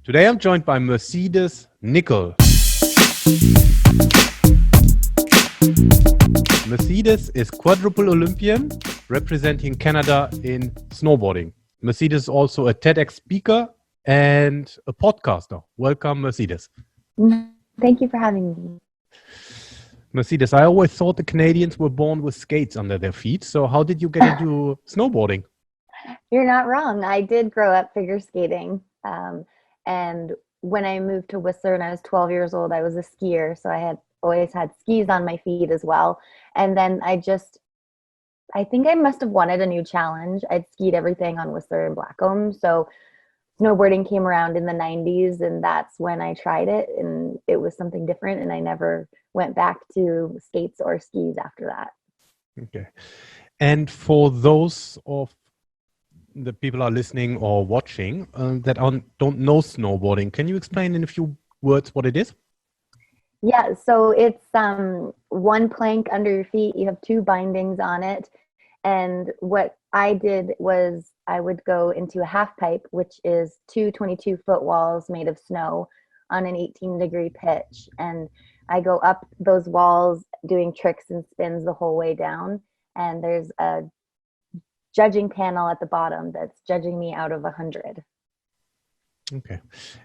Today I'm joined by Mercedes Nicoll. Mercedes is quadruple Olympian, representing Canada in snowboarding. Mercedes is also a TEDx speaker and a podcaster. Welcome, Mercedes. Thank you for having me. Mercedes, I always thought the Canadians were born with skates under their feet. So how did you get into snowboarding? You're not wrong. I did grow up figure skating. And when I moved to Whistler when I was 12 years old, I was a skier. So I had always had skis on my feet as well. And then I think I must have wanted a new challenge. I'd skied everything on Whistler and Blackcomb. So snowboarding came around in the 90s, and that's when I tried it. And it was something different. And I never went back to skates or skis after that. Okay. And for those of the people are listening or watching that don't know snowboarding, can you explain in a few words what it is? Yeah, so it's one plank under your feet. You have two bindings on it. And what I did was I would go into a half pipe, which is two 22-foot walls made of snow on an 18-degree pitch. And I go up those walls doing tricks and spins the whole way down. And there's a judging panel at the bottom that's judging me out of 100. Okay.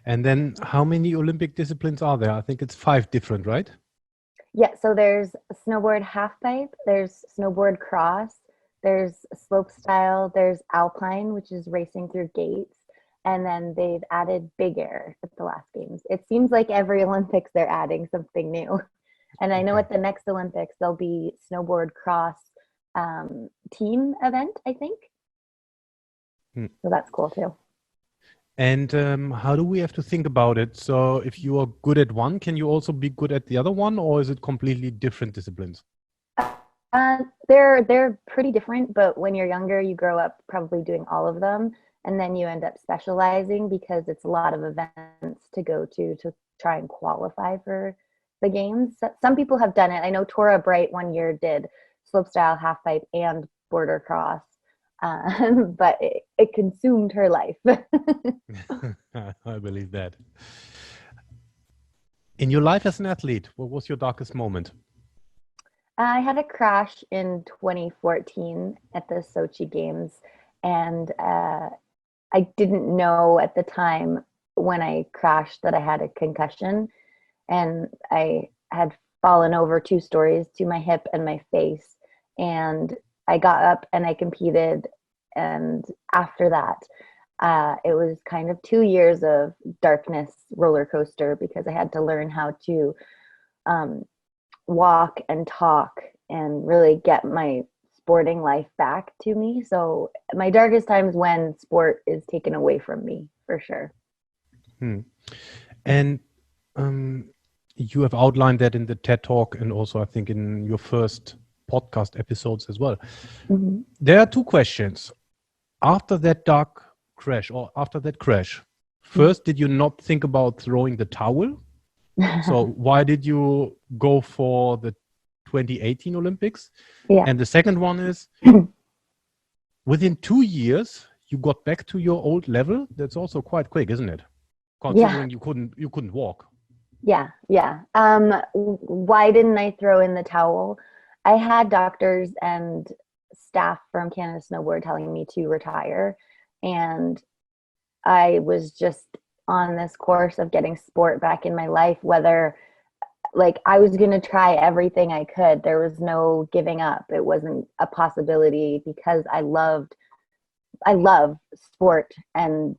And then how many Olympic disciplines are there? I think it's 5 different, right? Yeah, so there's snowboard half pipe, there's snowboard cross, there's slope style, there's alpine, which is racing through gates, and then they've added big air at the last games. It seems like every Olympics they're adding something new. And I know at the next Olympics there'll be snowboard cross team event, I think. So that's cool too. And how do we have to think about it? So if you are good at one, can you also be good at the other one, or is it completely different disciplines? They're pretty different, but when you're younger, you grow up probably doing all of them, and then you end up specializing because it's a lot of events to go to try and qualify for the games. Some people have done it. I know Tora Bright one year did slopestyle, halfpipe, and border cross, but it consumed her life. I believe that. In your life as an athlete, what was your darkest moment? I had a crash in 2014 at the Sochi Games, and I didn't know at the time when I crashed that I had a concussion, and I had fallen over 2 stories to my hip and my face, and I got up and I competed, and after that it was kind of 2 years of darkness roller coaster because I had to learn how to walk and talk and really get my sporting life back to me. So my darkest times when sport is taken away from me, for sure. And you have outlined that in the TED Talk and also I think in your first podcast episodes as well. Mm-hmm. There are 2 questions. After that dark crash or after that crash, first, did you not think about throwing the towel? So why did you go for the 2018 Olympics? Yeah. And the second one is, within 2 years, you got back to your old level. That's also quite quick, isn't it? Considering you couldn't walk. Yeah. Why didn't I throw in the towel? I had doctors and staff from Canada Snowboard telling me to retire, and I was just on this course of getting sport back in my life, whether I was going to try everything I could. There was no giving up. It wasn't a possibility because I love sport and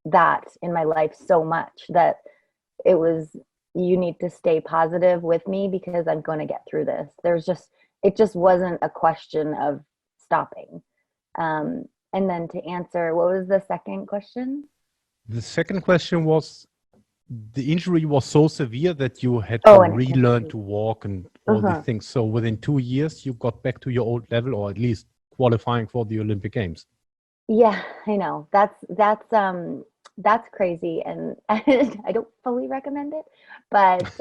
that in my life so much that it was, you need to stay positive with me because I'm going to get through this. It just wasn't a question of stopping. And then to answer, what was the second question? The second question was, the injury was so severe that you had to relearn to walk and all these things. So within 2 years, you got back to your old level, or at least qualifying for the Olympic Games. Yeah, I know. That's crazy, and I don't fully recommend it. But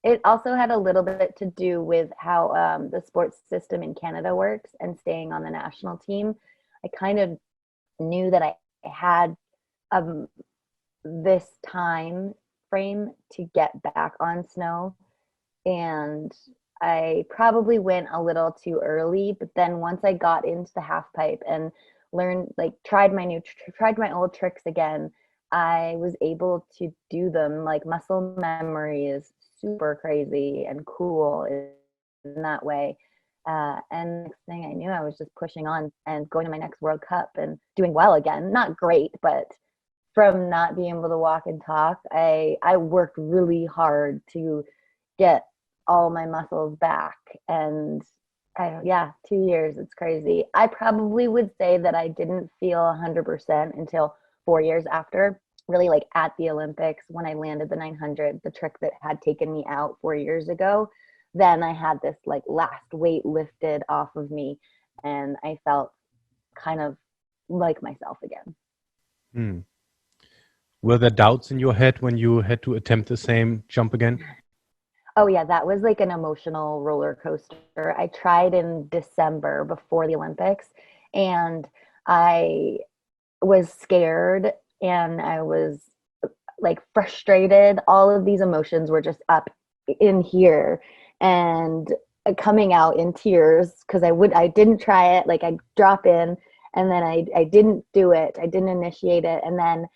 it also had a little bit to do with how the sports system in Canada works and staying on the national team. I kind of knew that I had this time frame to get back on snow, and I probably went a little too early. But then once I got into the half pipe and learned, like tried my old tricks again, I was able to do them. Like muscle memory is super crazy and cool in that way. And next thing I knew, I was just pushing on and going to my next World Cup and doing well again. Not great, but from not being able to walk and talk, I worked really hard to get all my muscles back. And 2 years, it's crazy. I probably would say that I didn't feel 100% until 4 years after, really like at the Olympics when I landed the 900, the trick that had taken me out 4 years ago. Then I had this like last weight lifted off of me, and I felt kind of like myself again. Hmm. Were there doubts in your head when you had to attempt the same jump again? Oh yeah, that was like an emotional roller coaster. I tried in December before the Olympics, and I was scared, and I was like frustrated. All of these emotions were just up in here and coming out in tears because I didn't try it. Like I'd drop in, and then I didn't do it. I didn't initiate it, and then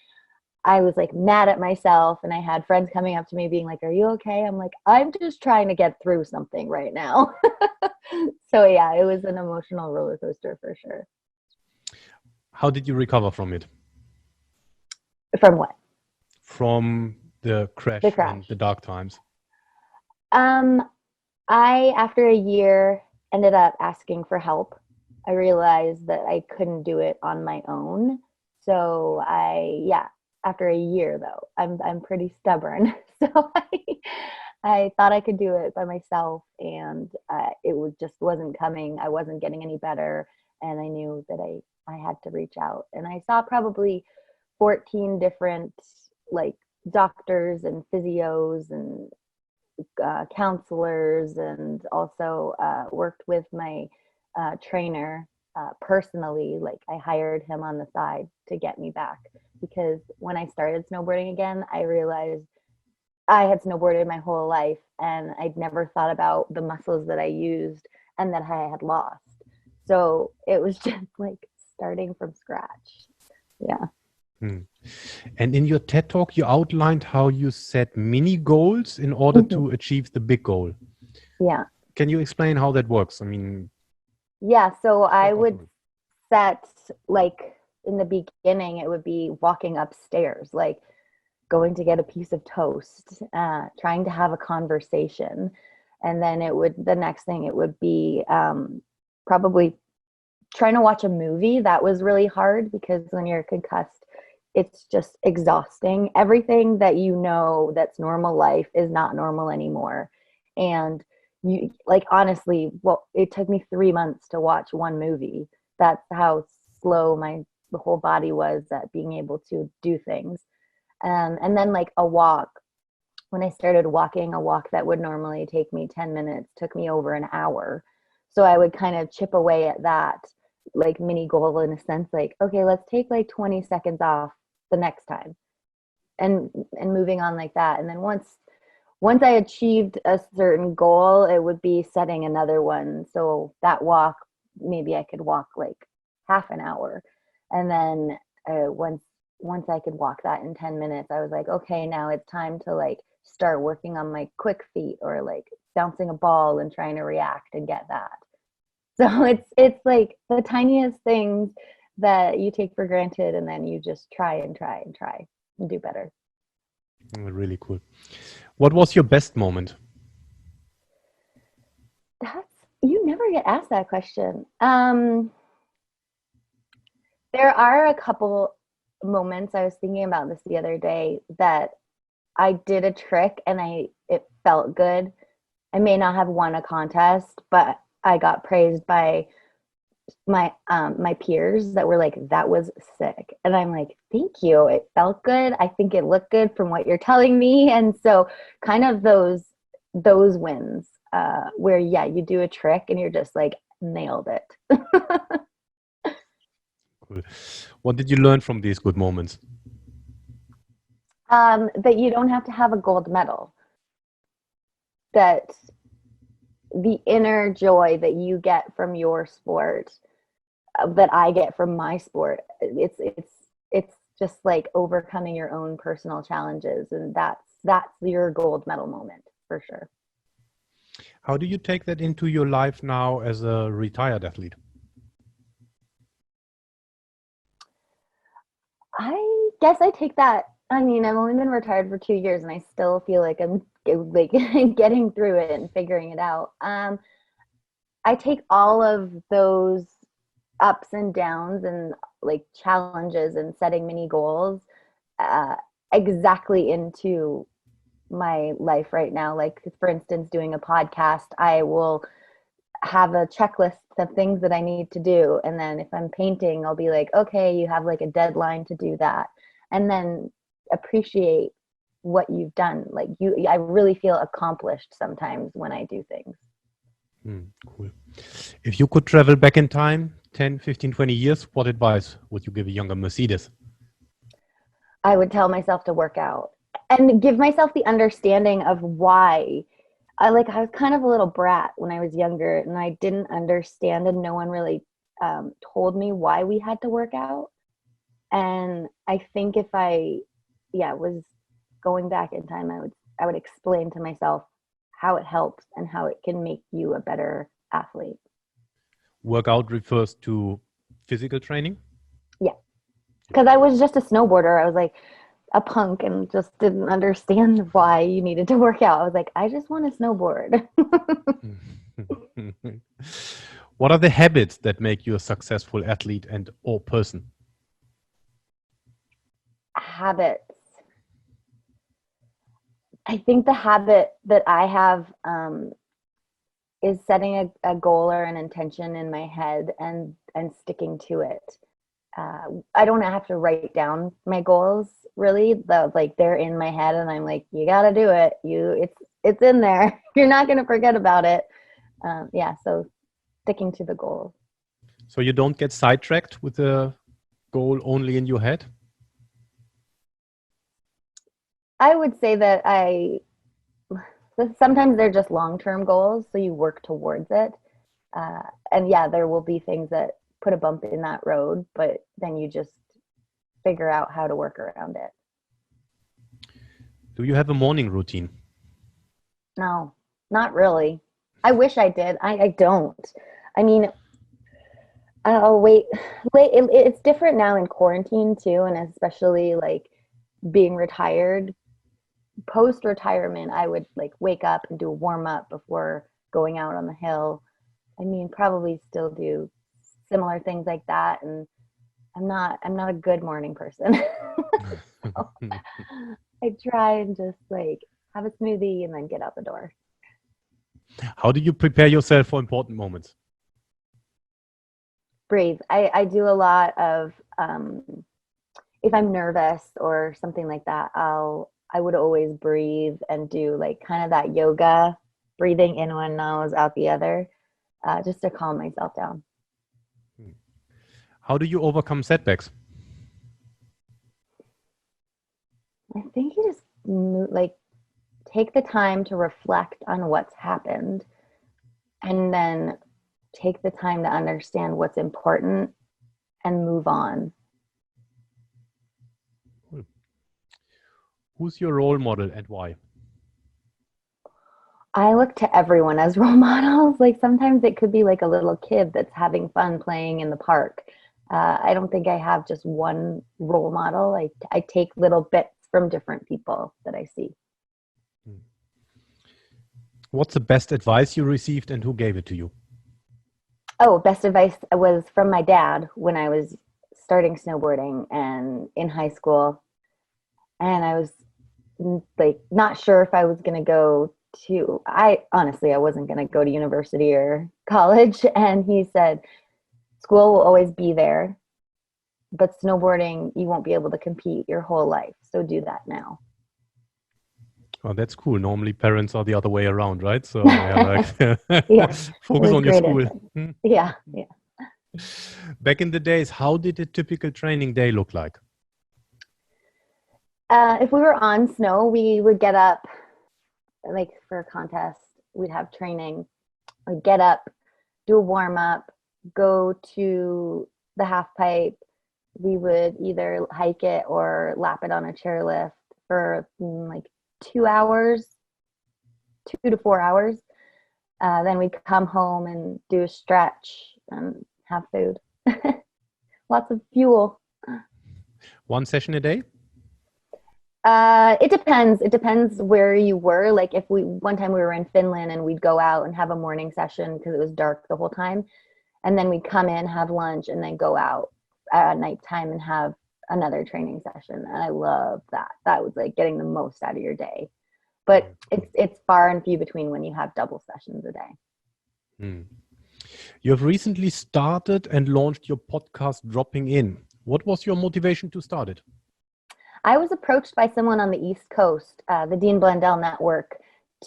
I was like mad at myself, and I had friends coming up to me being like, "Are you okay?" I'm like, "I'm just trying to get through something right now." So yeah, it was an emotional roller coaster for sure. How did you recover from it? From what? From the crash The and crash. the dark times? Um, I, after a year, ended up asking for help. I realized that I couldn't do it on my own. So after a year though, I'm pretty stubborn. So I thought I could do it by myself, and just wasn't coming. I wasn't getting any better, and I knew that I had to reach out. And I saw probably 14 different like doctors and physios and counselors, and also worked with my trainer personally. Like I hired him on the side to get me back, because when I started snowboarding again, I realized I had snowboarded my whole life and I'd never thought about the muscles that I used and that I had lost. So it was just like starting from scratch. Yeah. Hmm. And in your TED Talk, you outlined how you set mini goals in order to achieve the big goal. Yeah. Can you explain how that works? I mean, yeah. So I would set, like, in the beginning, it would be walking upstairs, like going to get a piece of toast, trying to have a conversation. And then the next thing, it would be probably trying to watch a movie. That was really hard because when you're concussed, it's just exhausting. Everything that you know that's normal life is not normal anymore. And you, like, honestly, well, it took me 3 months to watch one movie. That's how slow the whole body was at being able to do things. And then like a walk, when I started walking, a walk that would normally take me 10 minutes took me over an hour. So I would kind of chip away at that, like mini goal in a sense, like, okay, let's take like 20 seconds off the next time, and moving on like that. And then once I achieved a certain goal, it would be setting another one. So that walk, maybe I could walk like half an hour. And then once I could walk that in 10 minutes, I was like, okay, now it's time to like start working on my quick feet, or like bouncing a ball and trying to react and get that. So it's like the tiniest things that you take for granted, and then you just try and try and try and do better. really cool. What was your best moment? You never get asked that question. There are a couple moments. I was thinking about this the other day, that I did a trick and it felt good. I may not have won a contest, but I got praised by my peers that were like, "That was sick." And I'm like, "Thank you. It felt good. I think it looked good from what you're telling me." And so kind of those wins, where you do a trick and you're just like, nailed it. Cool. What did you learn from these good moments? That you don't have to have a gold medal. That the inner joy that you get from your sport, that I get from my sport, it's just like overcoming your own personal challenges, and that's your gold medal moment for sure. How do you take that into your life now as a retired athlete? I guess I take that. I mean, I've only been retired for 2 years, and I still feel like I'm like getting through it and figuring it out. I take all of those ups and downs and like challenges and setting mini goals exactly into my life right now. Like, for instance, doing a podcast, I will have a checklist of things that I need to do. And then if I'm painting, I'll be like, okay, you have like a deadline to do that. And then appreciate what you've done. Like I really feel accomplished sometimes when I do things. Cool. If you could travel back in time, 10, 15, 20 years, what advice would you give a younger Mercedes? I would tell myself to work out and give myself the understanding of why. I was kind of a little brat when I was younger, and I didn't understand, and no one really told me why we had to work out. And I think if I was going back in time, I would explain to myself how it helps and how it can make you a better athlete. Workout refers to physical training? Yeah. Because I was just a snowboarder. I was like a punk and just didn't understand why you needed to work out. I was like, I just want to snowboard. What are the habits that make you a successful athlete and or person? Habits. I think the habit that I have is setting a goal or an intention in my head and sticking to it. I don't have to write down my goals really. They're in my head, and I'm like, you got to do it. It's in there. You're not going to forget about it. So sticking to the goal. So you don't get sidetracked with the goal only in your head? I would say that sometimes they're just long-term goals, so you work towards it. There will be things that put a bump in that road, but then you just figure out how to work around it. Do you have a morning routine? No, not really. I wish I did. I don't. I mean, oh, wait. It's different now in quarantine too, and especially like being retired. Post-retirement, I would like wake up and do a warm-up before going out on the hill. I mean, probably still do similar things like that, and I'm not a good morning person. So, I try and just like have a smoothie and then get out the door. How do you prepare yourself for important moments? Breathe. I do a lot of if I'm nervous or something like that, I would always breathe and do like kind of that yoga, breathing in one nose, out the other, just to calm myself down. How do you overcome setbacks? I think you just take the time to reflect on what's happened, and then take the time to understand what's important and move on. Who's your role model and why? I look to everyone as role models. Like sometimes it could be like a little kid that's having fun playing in the park. I don't think I have just one role model. I take little bits from different people that I see. What's the best advice you received and who gave it to you? Oh, best advice was from my dad when I was starting snowboarding and in high school. And I was like not sure if I was going to go to, I wasn't going to go to university or college. And he said, school will always be there, but snowboarding, you won't be able to compete your whole life. So do that now. Oh, that's cool. Normally parents are the other way around, right? So Yeah, focus on your school. Yeah. Back in the days, how did a typical training day look like? If we were on snow, we would get up, like for a contest, we'd have training. We'd get up, do a warm up, go to the half pipe. We would either hike it or lap it on a chairlift for like 2 hours, 2 to 4 hours. Then we'd come home and do a stretch and have food. Lots of fuel. One session a day? It depends. It depends where you were. Like if one time we were in Finland and we'd go out and have a morning session because it was dark the whole time. And then we'd come in, have lunch, and then go out at nighttime and have another training session. And I love that. That was like getting the most out of your day. But it's far and few between when you have double sessions a day. You have recently started and launched your podcast, Dropping In. What was your motivation to start it? I was approached by someone on the East Coast, the Dean Blundell Network,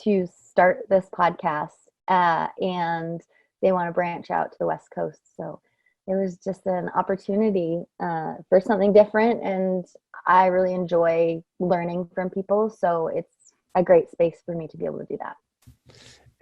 to start this podcast, and they want to branch out to the West Coast. So it was just an opportunity for something different, and I really enjoy learning from people. So it's a great space for me to be able to do that.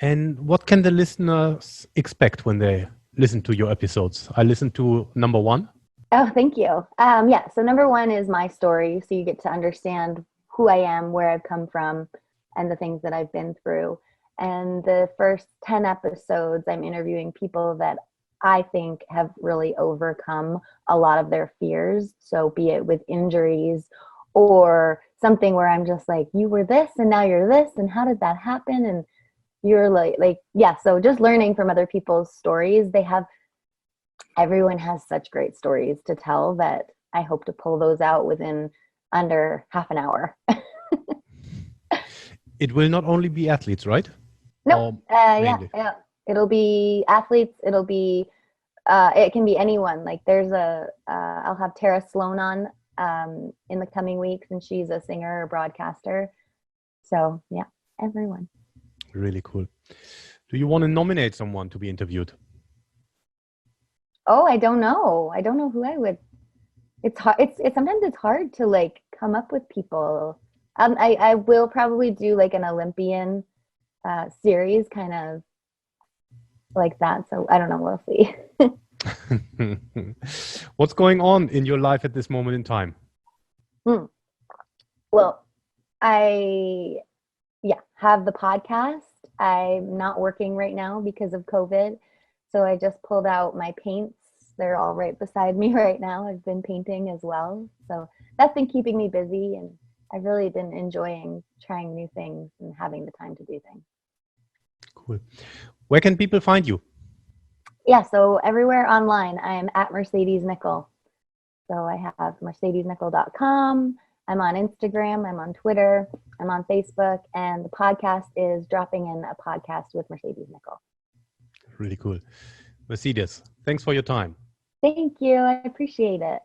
And what can the listeners expect when they listen to your episodes? I listened to number 1. Oh, thank you. So number 1 is my story. So you get to understand who I am, where I've come from, and the things that I've been through. And the first 10 episodes, I'm interviewing people that I think have really overcome a lot of their fears. So be it with injuries or something where I'm just like, you were this and now you're this, and how did that happen? And you're so just learning from other people's stories. Everyone has such great stories to tell that I hope to pull those out within under half an hour. It will not only be athletes, right? No, yeah. It'll be athletes. It'll be, it can be anyone. Like I'll have Tara Sloan on in the coming weeks, and she's a singer or broadcaster. So yeah, everyone. Really cool. Do you want to nominate someone to be interviewed? Oh, I don't know. I don't know who I would. It's hard. Sometimes it's hard to like come up with people. I will probably do like an Olympian series, kind of like that. So I don't know. We'll see. What's going on in your life at this moment in time? Well, I have the podcast. I'm not working right now because of COVID. So I just pulled out my paints. They're all right beside me right now. I've been painting as well. So that's been keeping me busy, and I've really been enjoying trying new things and having the time to do things. Cool. Where can people find you? Yeah, so everywhere online. I am at Mercedes Nicoll. So I have mercedesnicoll.com. I'm on Instagram. I'm on Twitter. I'm on Facebook. And the podcast is Dropping In, a podcast with Mercedes Nicoll. Really cool. Mercedes, thanks for your time. Thank you. I appreciate it.